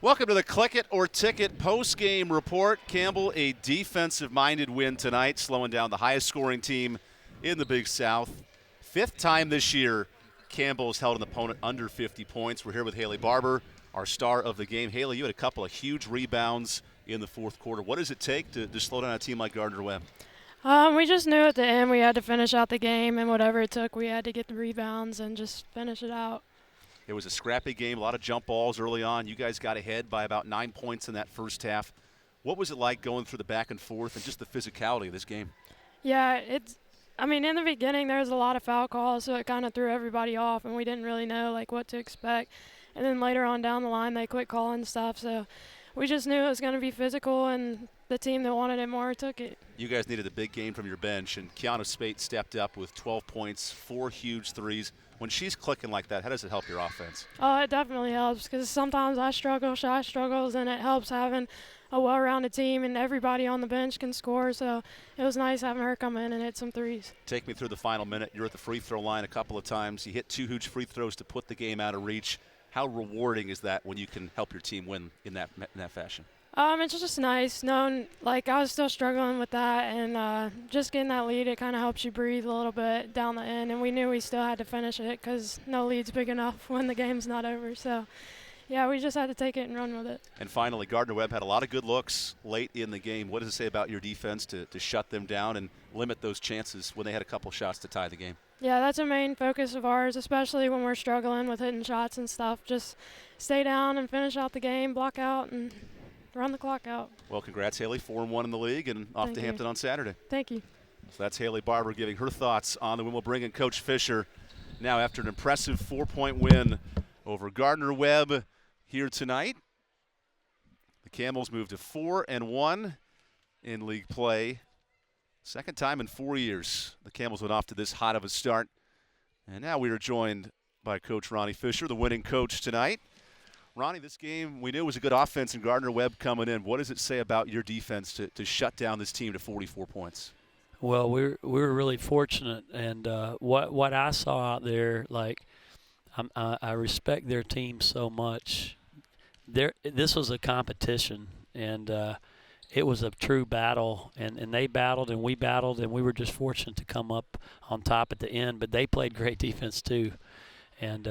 Welcome to the Click It or Ticket post-game report. Campbell, a defensive-minded win tonight, slowing down the highest-scoring team in the Big South. Fifth time this year, Campbell's held an opponent under 50 points. We're here with Hailey Barbee, our star of the game. Hailey, you had a couple of huge rebounds in the fourth quarter. What does it take to slow down a team like Gardner-Webb? We just knew at the end we had to finish out the game, and whatever it took, we had to get the rebounds and just finish it out. It was a scrappy game, a lot of jump balls early on. You guys got ahead by about 9 points in that first half. What was it like going through the back and forth and just the physicality of this game? Yeah, in the beginning there was a lot of foul calls, so it kind of threw everybody off, and we didn't really know what to expect. And then later on down the line, they quit calling stuff, so we just knew it was going to be physical, and the team that wanted it more took it. You guys needed a big game from your bench, and Kiana Spate stepped up with 12 points, 4 huge threes. When she's clicking like that, how does it help your offense? Oh, it definitely helps because sometimes I struggle, Shy struggles, and it helps having a well-rounded team and everybody on the bench can score. So it was nice having her come in and hit some threes. Take me through the final minute. You're at the free throw line a couple of times. You hit 2 huge free throws to put the game out of reach. How rewarding is that when you can help your team win in that fashion? It's just nice knowing, I was still struggling with that, and just getting that lead, it kind of helps you breathe a little bit down the end, and we knew we still had to finish it because no lead's big enough when the game's not over. So, yeah, we just had to take it and run with it. And finally, Gardner-Webb had a lot of good looks late in the game. What does it say about your defense to shut them down and limit those chances when they had a couple shots to tie the game? Yeah, that's a main focus of ours, especially when we're struggling with hitting shots and stuff. Just stay down and finish out the game, block out, and run the clock out. Well, congrats, Hailey. 4-1 in the league and off Thank to you. Hampton on Saturday. Thank you. So that's Hailey Barbee giving her thoughts on the win. We'll bring in Coach Fisher now after an impressive 4-point win over Gardner-Webb here tonight. The Camels moved to 4-1 in league play. Second time in 4 years the Camels went off to this hot of a start. And now we are joined by Coach Ronnie Fisher, the winning coach tonight. Ronnie, this game, we knew it was a good offense and Gardner-Webb coming in. What does it say about your defense to shut down this team to 44 points? Well, we were really fortunate, and what I saw out there, I respect their team so much. This was a competition, and it was a true battle, and they battled and we battled, and we were just fortunate to come up on top at the end. But they played great defense too, and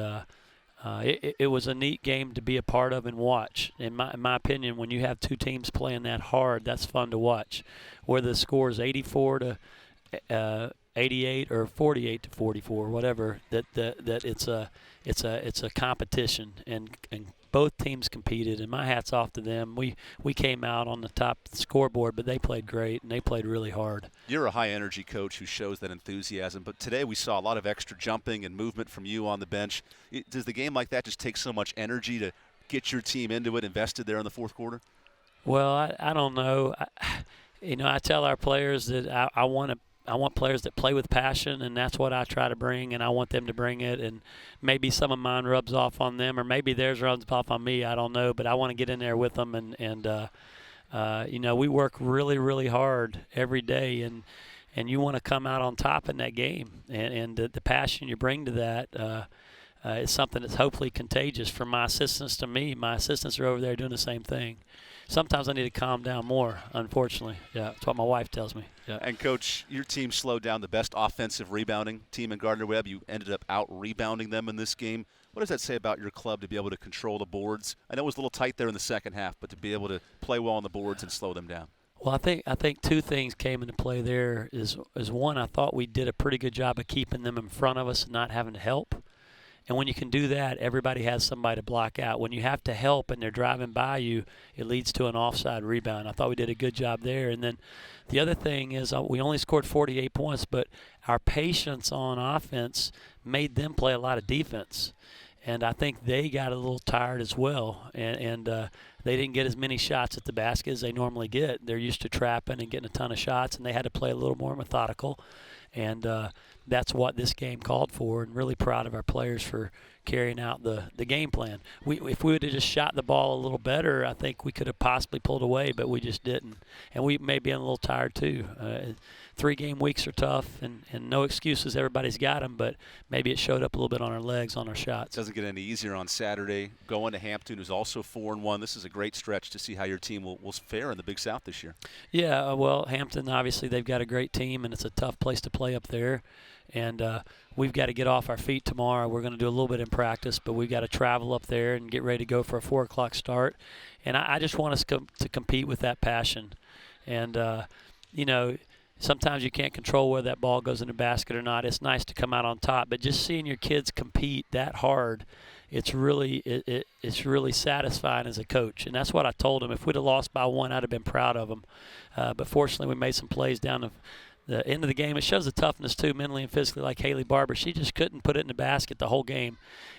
it was a neat game to be a part of and watch. In my opinion, when you have two teams playing that hard, that's fun to watch. Whether the score is 84 to 88 or 48 to 44, whatever, that it's a competition, and both teams competed, and my hat's off to them. We came out on the top of the scoreboard, but they played great, and they played really hard. You're a high-energy coach who shows that enthusiasm, but today we saw a lot of extra jumping and movement from you on the bench. Does the game like that just take so much energy to get your team into it, invested there in the fourth quarter? Well, I don't know. I tell our players that I want players that play with passion, and that's what I try to bring, and I want them to bring it. And maybe some of mine rubs off on them, or maybe theirs rubs off on me. I don't know, but I want to get in there with them, and we work really, really hard every day, and you want to come out on top in that game, and the passion you bring to that is something that's hopefully contagious from my assistants to me. My assistants are over there doing the same thing. Sometimes I need to calm down more, unfortunately. Yeah, that's what my wife tells me. Yeah. And, Coach, your team slowed down the best offensive rebounding team in Gardner-Webb. You ended up out-rebounding them in this game. What does that say about your club to be able to control the boards? I know it was a little tight there in the second half, but to be able to play well on the boards and slow them down. Well, I think two things came into play there. Is one, I thought we did a pretty good job of keeping them in front of us and not having to help. And when you can do that, everybody has somebody to block out. When you have to help and they're driving by you, it leads to an offside rebound. I thought we did a good job there. And then the other thing is we only scored 48 points, but our patience on offense made them play a lot of defense. And I think they got a little tired as well. And they didn't get as many shots at the basket as they normally get. They're used to trapping and getting a ton of shots, and they had to play a little more methodical. And that's what this game called for, and really proud of our players for carrying out the game plan. If we would have just shot the ball a little better, I think we could have possibly pulled away, but we just didn't. And we may be a little tired too. 3-game weeks are tough, and no excuses. Everybody's got them, but maybe it showed up a little bit on our legs, on our shots. Doesn't get any easier on Saturday. Going to Hampton, who's also 4-1. This is a great stretch to see how your team will fare in the Big South this year. Yeah, well, Hampton, obviously, they've got a great team, and it's a tough place to play up there. And we've got to get off our feet tomorrow. We're going to do a little bit in practice, but we've got to travel up there and get ready to go for a 4 o'clock start. And I just want us to compete with that passion. And, sometimes you can't control whether that ball goes in the basket or not. It's nice to come out on top, but just seeing your kids compete that hard, it's really satisfying as a coach. And that's what I told them. If we'd have lost by 1, I'd have been proud of them. But fortunately, we made some plays down the end of the game. It shows the toughness, too, mentally and physically, like Hailey Barbee. She just couldn't put it in the basket the whole game.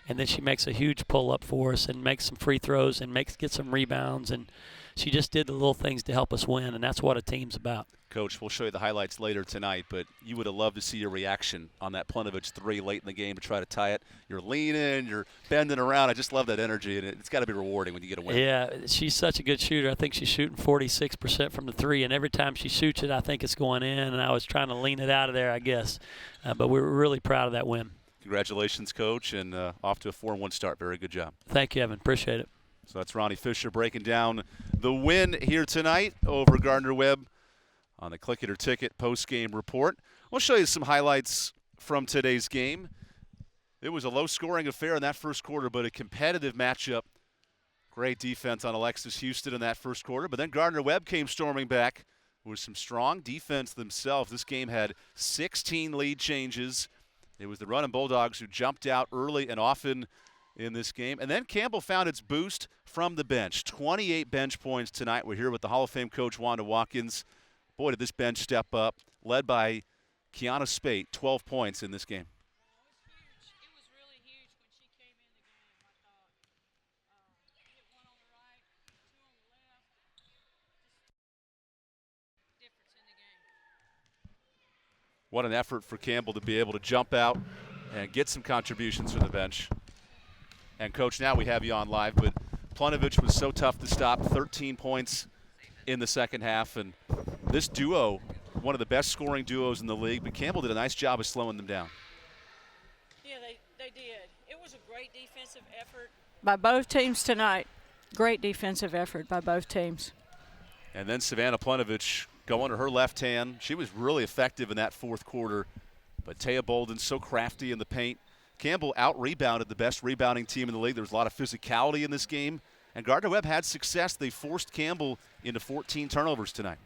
And then she makes a huge pull-up for us and makes some free throws and gets some rebounds. And she just did the little things to help us win, and that's what a team's about. Coach, we'll show you the highlights later tonight, but you would have loved to see your reaction on that Plunovich 3 late in the game to try to tie it. You're leaning, you're bending around. I just love that energy, and it's got to be rewarding when you get a win. Yeah, she's such a good shooter. I think she's shooting 46% from the 3, and every time she shoots it, I think it's going in, and I was trying to lean it out of there, I guess. But we were really proud of that win. Congratulations, Coach, and off to a 4-1 start. Very good job. Thank you, Evan. Appreciate it. So that's Ronnie Fisher breaking down the win here tonight over Gardner-Webb on the Click It or Ticket post-game report. We'll show you some highlights from today's game. It was a low-scoring affair in that first quarter, but a competitive matchup. Great defense on Alexis Houston in that first quarter, but then Gardner-Webb came storming back with some strong defense themselves. This game had 16 lead changes. It was the Runnin' Bulldogs who jumped out early and often in this game. And then Campbell found its boost from the bench. 28 bench points tonight. We're here with the Hall of Fame coach, Wanda Watkins. Boy, did this bench step up, led by Kiana Spate, 12 points in this game. It was really huge when she came in the game, I thought. Hit 1 on the right, 2 on the left. Just difference in the game. What an effort for Campbell to be able to jump out and get some contributions from the bench. And, Coach, now we have you on live, but Plunovich was so tough to stop, 13 points in the second half. And this duo, one of the best scoring duos in the league, but Campbell did a nice job of slowing them down. Yeah, they did. It was a great defensive effort by both teams tonight. Great defensive effort by both teams. And then Savannah Plunovich going to her left hand. She was really effective in that fourth quarter, but Taya Bolden so crafty in the paint. Campbell out-rebounded the best rebounding team in the league. There was a lot of physicality in this game, and Gardner-Webb had success. They forced Campbell into 14 turnovers tonight.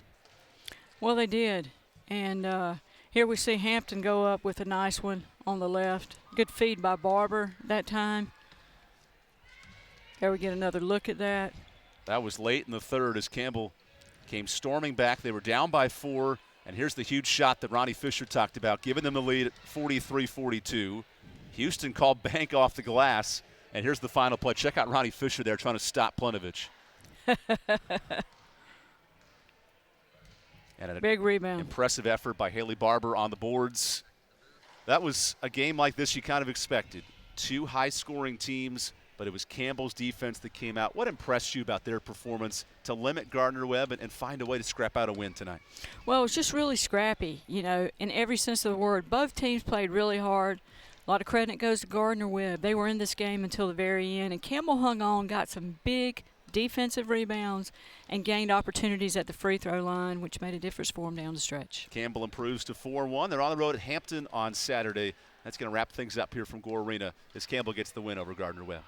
Well, they did. And here we see Hampton go up with a nice one on the left. Good feed by Barber that time. There we get another look at that. That was late in the third as Campbell came storming back. They were down by 4, and here's the huge shot that Ronnie Fisher talked about, giving them the lead at 43-42. Houston called bank off the glass, and here's the final play. Check out Ronnie Fisher there trying to stop Plunovich. And a big rebound. Impressive effort by Hailey Barbee on the boards. That was a game like this you kind of expected. 2 high-scoring teams, but it was Campbell's defense that came out. What impressed you about their performance to limit Gardner-Webb and find a way to scrap out a win tonight? Well, it was just really scrappy, in every sense of the word. Both teams played really hard. A lot of credit goes to Gardner-Webb. They were in this game until the very end, and Campbell hung on, got some big defensive rebounds, and gained opportunities at the free throw line, which made a difference for them down the stretch. Campbell improves to 4-1. They're on the road at Hampton on Saturday. That's going to wrap things up here from Gore Arena as Campbell gets the win over Gardner-Webb.